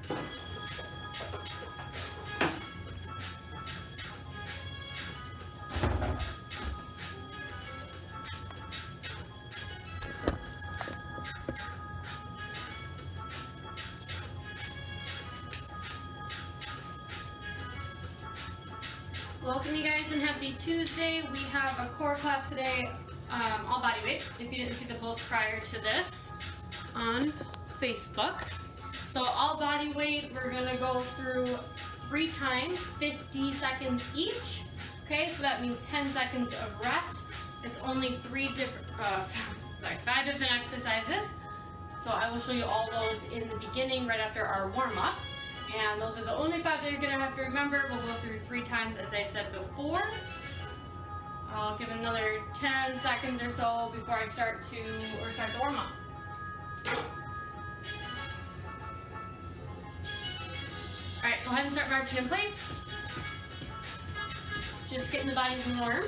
Welcome you guys and happy Tuesday. We have a core class today, all body weight, if you didn't see the post prior to this on Facebook. So all body weight, we're gonna go through 3 times, 50 seconds each. Okay, so that means 10 seconds of rest. It's only 5 different exercises. So I will show you all those in the beginning right after our warm-up. And those are the only 5 that you're going to have to remember. We'll go through 3 times as I said before. I'll give it another 10 seconds or so before I start the warm-up. Alright, go ahead and start marching in place. Just getting the body warm.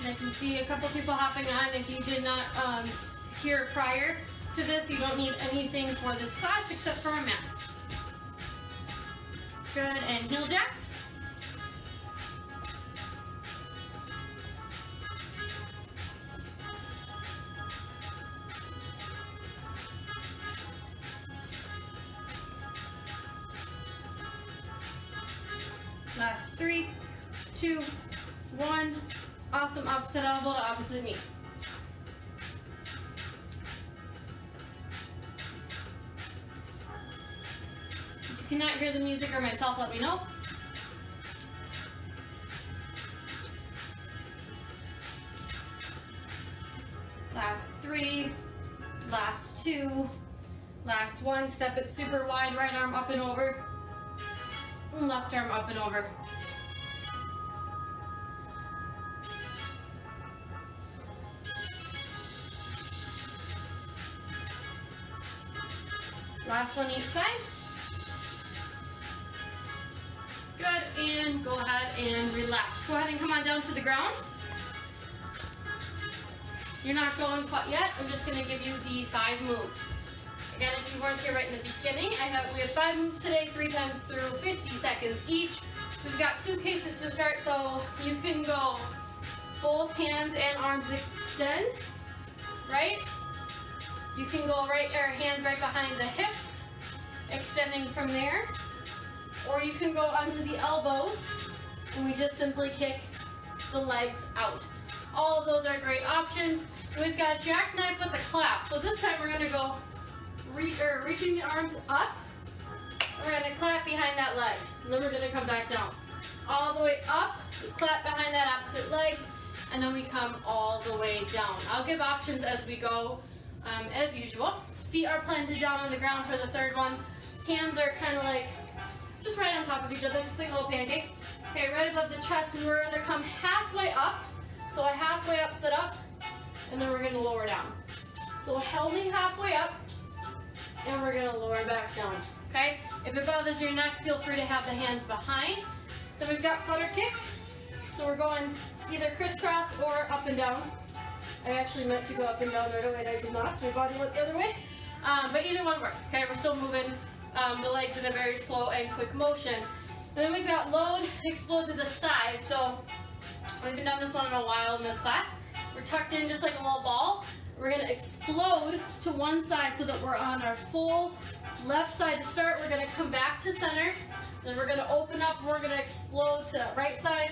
I can see a couple people hopping on. If you did not hear prior to this, you don't need anything for this class except for a mat. Good, and heel jacks. Last 3, 2, 1. Awesome, opposite elbow to opposite knee. If you cannot hear the music or myself, let me know. Last 3, last 2, last 1. Step it super wide, right arm up and over, left arm up and over. Last one each side. Good, and go ahead and relax. Go ahead and come on down to the ground. You're not going quite yet. I'm just going to give you the 5 moves. Again, if you weren't here right in the beginning, we have 5 moves today, 3 times through 50 seconds each. We've got suitcases to start, so you can go both hands and arms extend, right? You can go hands right behind the hips, extending from there. Or you can go onto the elbows, and we just simply kick the legs out. All of those are great options. And we've got jackknife with a clap. So this time we're going to go reaching the arms up. We're going to clap behind that leg. And then we're going to come back down. All the way up, we clap behind that opposite leg, and then we come all the way down. I'll give options as we go. As usual, feet are planted down on the ground for the 3rd one. Hands are kind of like just right on top of each other, just like a little pancake. Okay, right above the chest, and we're going to come halfway up. So a halfway up sit up, and then we're going to lower down. So only halfway up, and we're going to lower back down. Okay? If it bothers your neck, feel free to have the hands behind. Then we've got flutter kicks. So we're going either crisscross or up and down. I actually meant to go up and down right away, and I did not. My body went the other way. But either one works, okay? We're still moving the legs in a very slow and quick motion. And then we've got load, explode to the side. So we haven't done this one in a while in this class. We're tucked in just like a little ball. We're going to explode to one side so that we're on our full left side to start. We're going to come back to center. Then we're going to open up. We're going to explode to the right side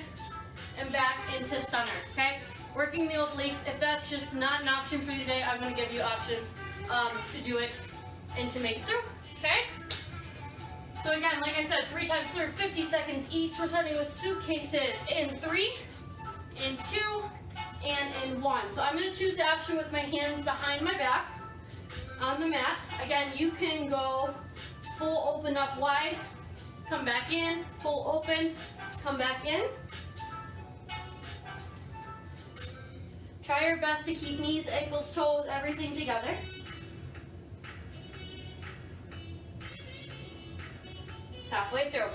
and back into center, okay? Working the obliques. If that's just not an option for you today, I'm going to give you options to do it and to make it through, okay? So again, like I said, 3 times through 50 seconds each. We're starting with suitcases in 3, in 2, and in 1. So I'm going to choose the option with my hands behind my back on the mat. Again, you can go full open up wide, come back in, full open, come back in. Try your best to keep knees, ankles, toes, everything together. Halfway through.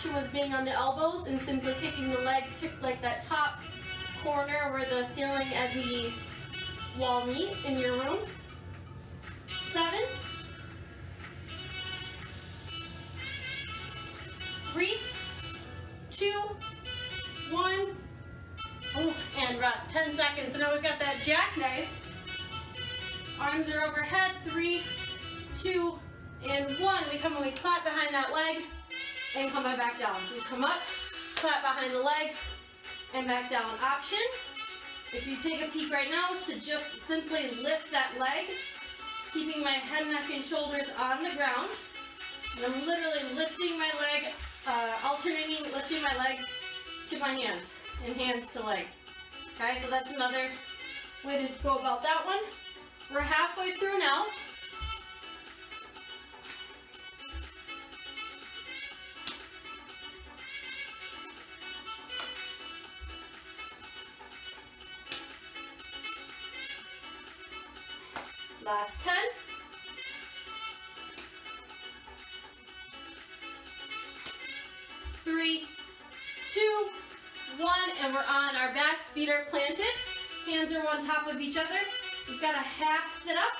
option was being on the elbows and simply kicking the legs to like that top corner where the ceiling and the wall meet in your room. 7, 3, 2, 1. Oh, and rest. 10 seconds. So now we've got that jackknife. Arms are overhead. 3, 2, and 1. We come and we clap behind that leg and come back down. We come up, clap behind the leg, and back down. Option, if you take a peek right now, is to just simply lift that leg, keeping my head, neck, and shoulders on the ground. And I'm literally lifting my leg, alternating lifting my legs to my hands and hands to leg. Okay, so that's another way to go about that one. We're halfway through now. Last 10. 3, 2, 1, and we're on our backs. Feet are planted. Hands are on top of each other. We've got a half sit up.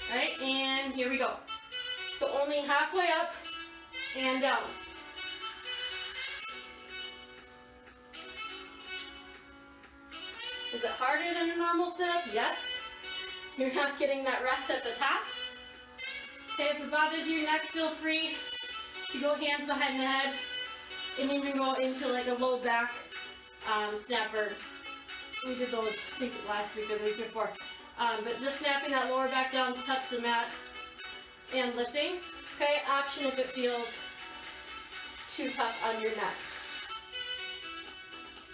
All right, and here we go. So only halfway up and down. Is it harder than a normal sit-up? Yes. You're not getting that rest at the top. Okay, if it bothers your neck, feel free to go hands behind the head and even go into like a low back snapper. We did those, I think last week or the week before. But just snapping that lower back down to touch the mat and lifting. Okay, option if it feels too tough on your neck.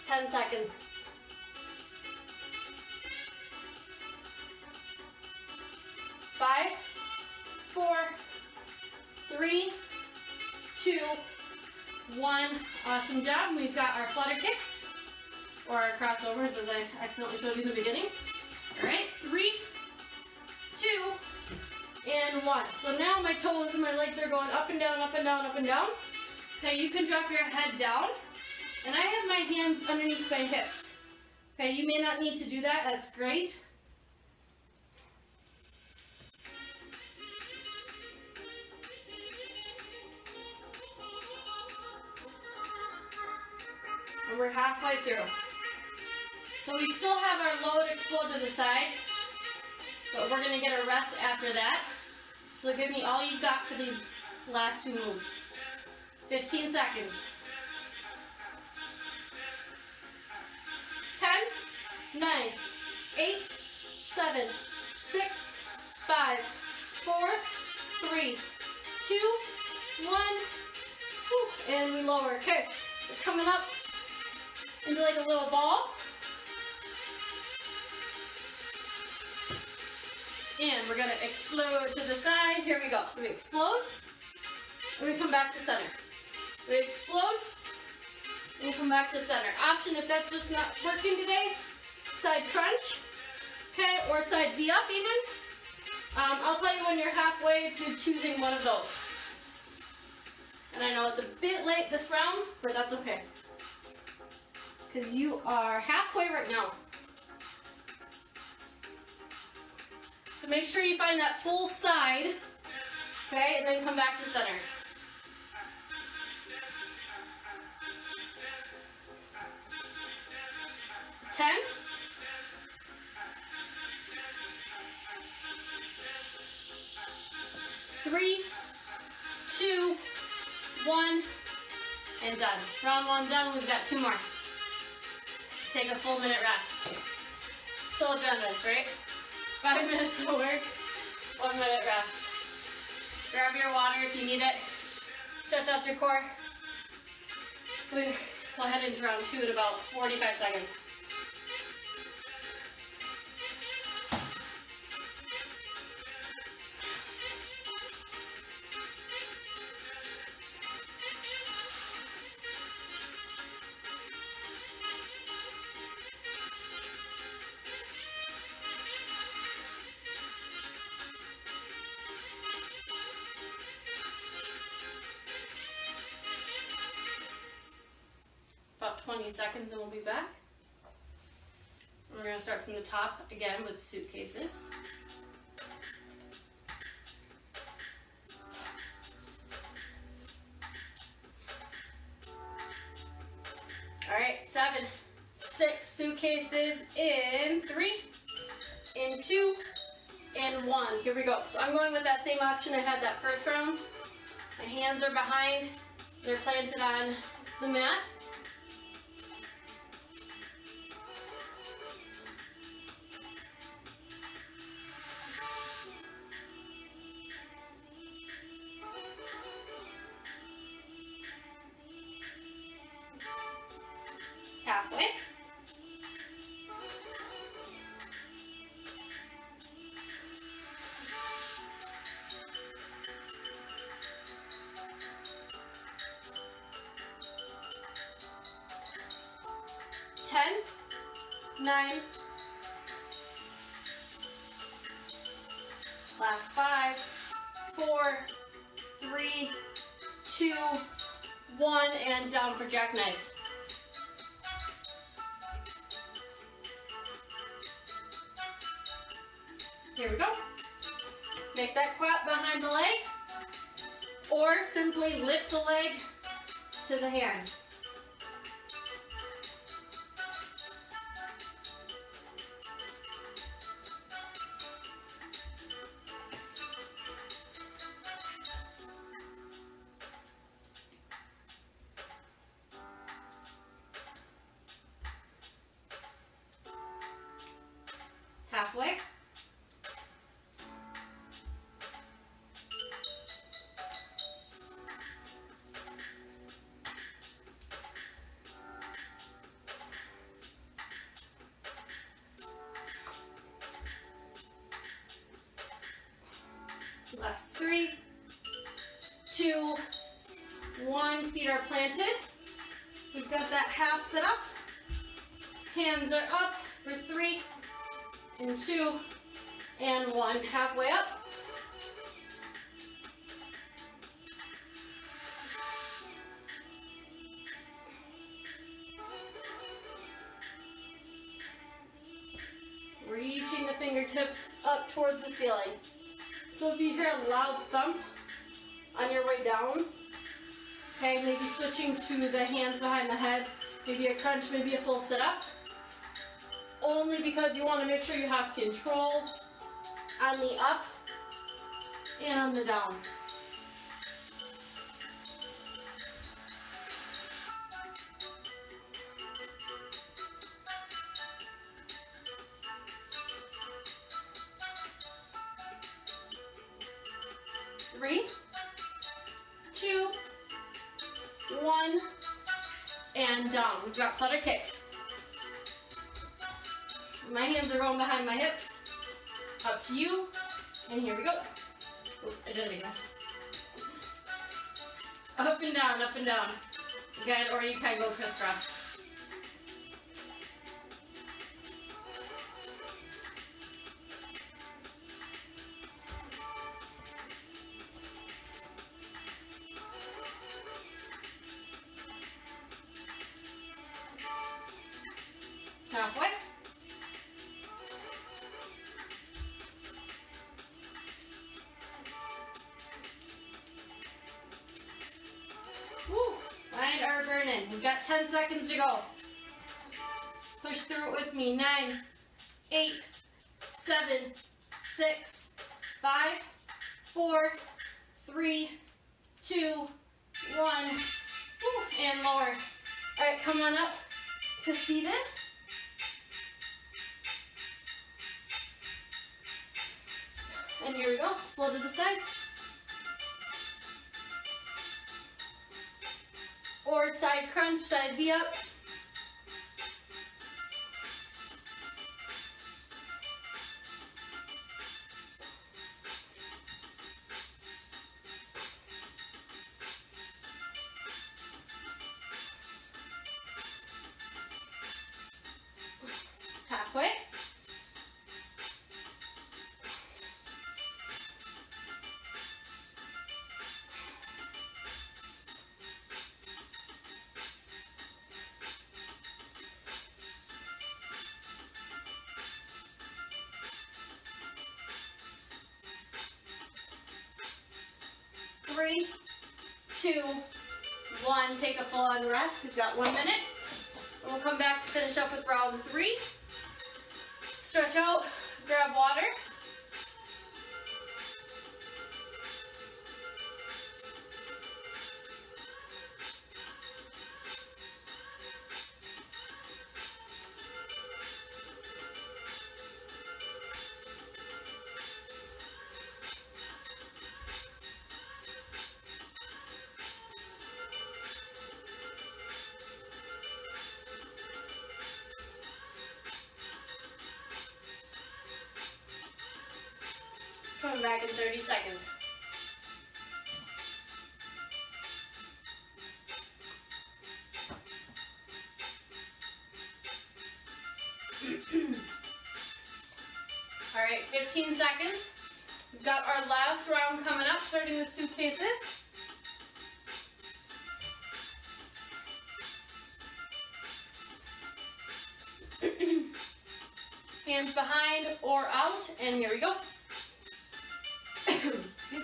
10 seconds. 5, 4, 3, 2, 1. Awesome job. We've got our flutter kicks, or our crossovers, as I accidentally showed you in the beginning. All right, 3, 2, and 1. So now my toes and my legs are going up and down, up and down, up and down. Okay, you can drop your head down, and I have my hands underneath my hips. Okay, you may not need to do that. That's great. And we're halfway through. So we still have our load explode to the side, but we're gonna get a rest after that. So give me all you've got for these last 2 moves. 15 seconds. 10, 9, 8, 7, 6, 5, 4, 3, 2, 1. Whew, and we lower. Okay, it's coming up into like a little ball. And we're gonna explode to the side. Here we go. So we explode, and we come back to center. We explode, and we come back to center. Option if that's just not working today, side crunch, okay, or side V up even. I'll tell you when you're halfway to choosing one of those. And I know it's a bit late this round, but that's okay. Because you are halfway right now. So make sure you find that full side, okay, and then come back to center. Ten. 3, 2, 1, and done. Round 1 done. We've got 2 more. Take a full minute rest. So generous, right? 5 minutes of work, 1 minute rest. Grab your water if you need it. Stretch out your core. We'll head into round 2 in about 45 seconds. 20 seconds and we'll be back. We're going to start from the top again with suitcases. All right, 7, 6 suitcases in 3, in 2, and 1. Here we go. So I'm going with that same option I had that first round. My hands are behind, they're planted on the mat. Halfway. Ten, 9, last 5, 4, 3, 2, 1, and down for jackknives. Here we go. Make that quad behind the leg, or simply lift the leg to the hand. Halfway. Last 3, 2, 1. Feet are planted. We've got that half sit up. Hands are up for 3, and 2, and 1. Halfway up. Reaching the fingertips up towards the ceiling. So if you hear a loud thump on your way down, okay, maybe switching to the hands behind the head, maybe a crunch, maybe a full sit-up, only because you want to make sure you have control on the up and on the down. Three, 2, 1, and down. We've got flutter kicks. My hands are going behind my hips. Up to you, and here we go. Oh, I did it again. Up and down, up and down. Good, or you can go crisscross. Halfway. Woo, mind are burning. We've got 10 seconds to go. Push through it with me. 9, 8, 7, 6, 5, 4, 3, 2, 1. Woo, and lower. All right, come on up to seated. And here we go, slow to the side. Or side crunch, side V up. Halfway. 2, 1. Take a full-on rest. We've got 1 minute. And we'll come back to finish up with round 3. Stretch out, grab water. Coming back in 30 seconds. All right, 15 seconds. We've got our last round coming up, starting with suitcases. Hands behind or out, and here we go. Excuse me.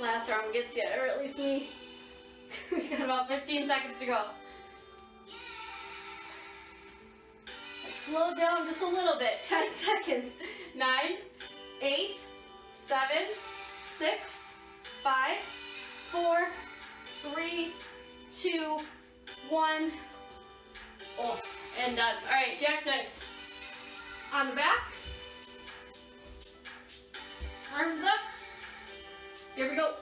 Last round gets you, or at least me. We got about 15 seconds to go. Slow down just a little bit. 10 seconds. 9, 8, 7, 6, 5, 4, 3, 2, 1. Oh, and done. All right, jackknives. On the back. Arms up. Here we go.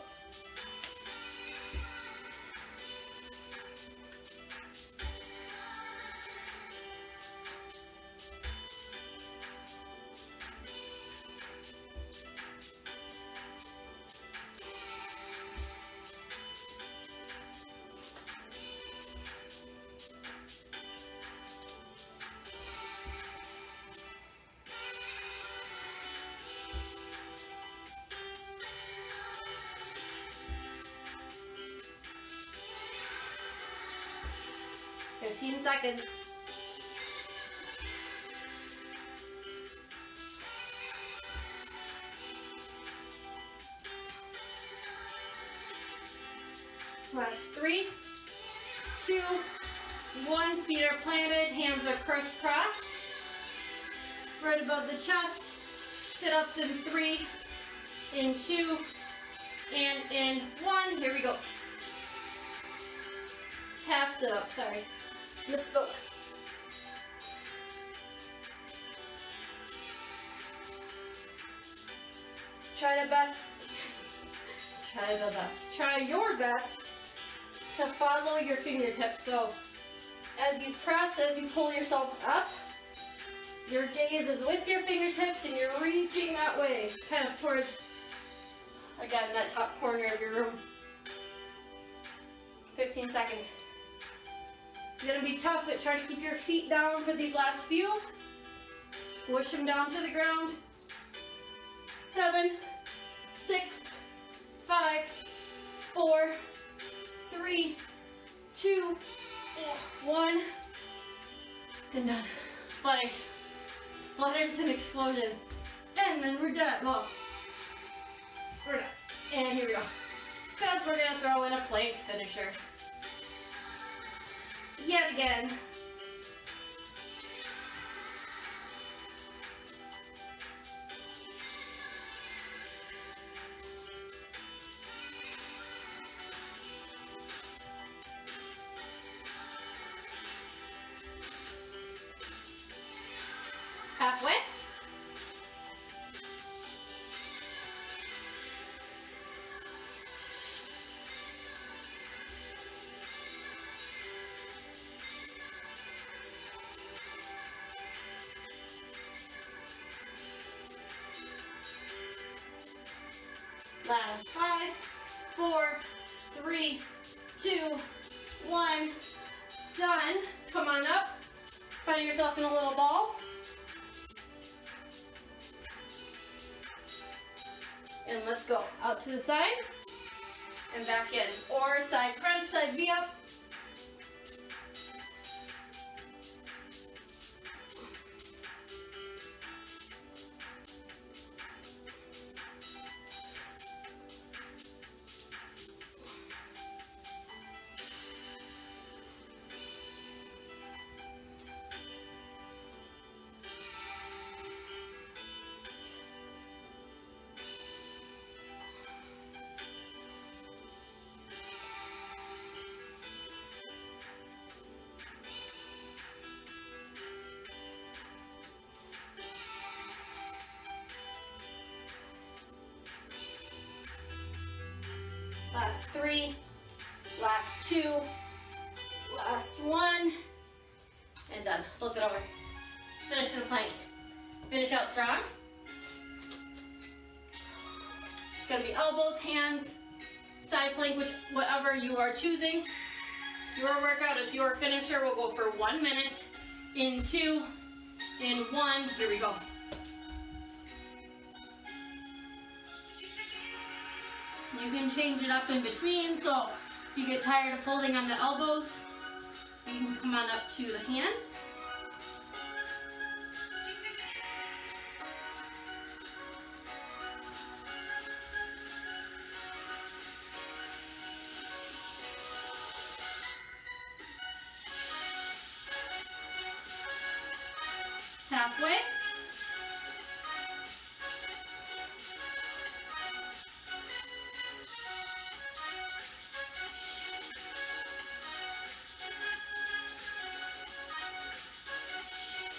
Fifteen seconds. Last 3, 2, 1. Feet are planted, hands are crisscrossed. Right above the chest. Sit-ups in 3, in 2, and in 1. Here we go. Half sit-up, sorry. Misspoke. Try your best to follow your fingertips. So as you press, as you pull yourself up, your gaze is with your fingertips and you're reaching that way, kind of towards, again, that top corner of your room. 15 seconds. It's gonna be tough, but try to keep your feet down for these last few. Squish them down to the ground. 7, 6, 5, 4, 3, 2, 1, and done. Flutters. Flutters and explosion. And then we're done. Well, we're done. And here we go. Because we're gonna throw in a plank finisher. Yet again. Halfway. Last 5, 4, 3, 2, 1. Done. Come on up. Find yourself in a little ball. And let's go. Out to the side and back in. Or side crunch, side V up. Last 3, last 2, last 1, and done. Flip it over. Finish in a plank. Finish out strong. It's gonna be elbows, hands, side plank, whatever you are choosing. It's your workout, it's your finisher. We'll go for 1 minute. In 2, in 1, here we go. You can change it up in between, so if you get tired of holding on the elbows, you can come on up to the hands. Halfway.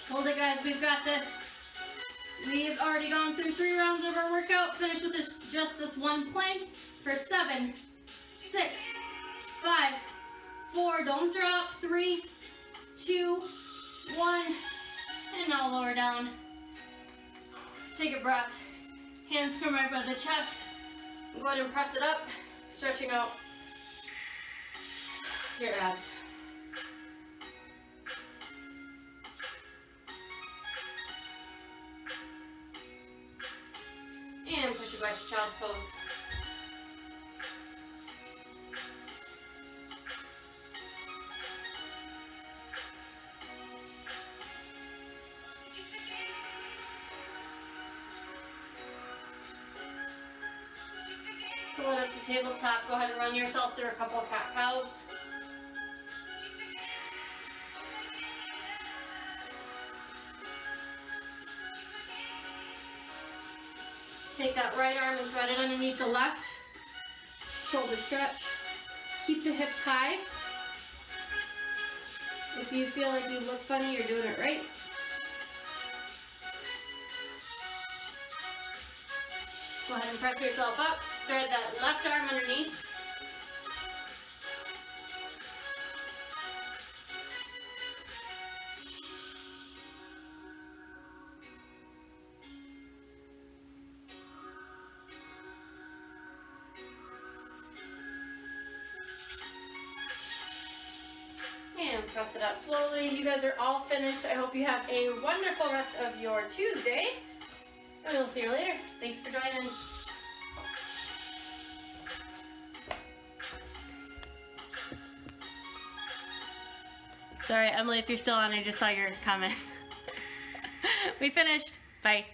Hold it, guys, we've got this. We've already gone through 3 rounds of our workout. Finished with just this 1 plank for 7, 6, 5, 4, don't drop, 3, 2, 1, and now lower down. Take a breath. Hands come right by the chest. Go ahead and press it up, stretching out your abs. And push it back to child's pose. Pull it up to tabletop. Go ahead and run yourself through a couple of cat-cows. Take that right arm and thread it underneath the left. Shoulder stretch. Keep the hips high. If you feel like you look funny, you're doing it right. Go ahead and press yourself up. Thread that left arm underneath. And press it up slowly. You guys are all finished. I hope you have a wonderful rest of your Tuesday. And we'll see you later. Thanks for joining. Sorry, Emily, if you're still on, I just saw your comment. We finished. Bye.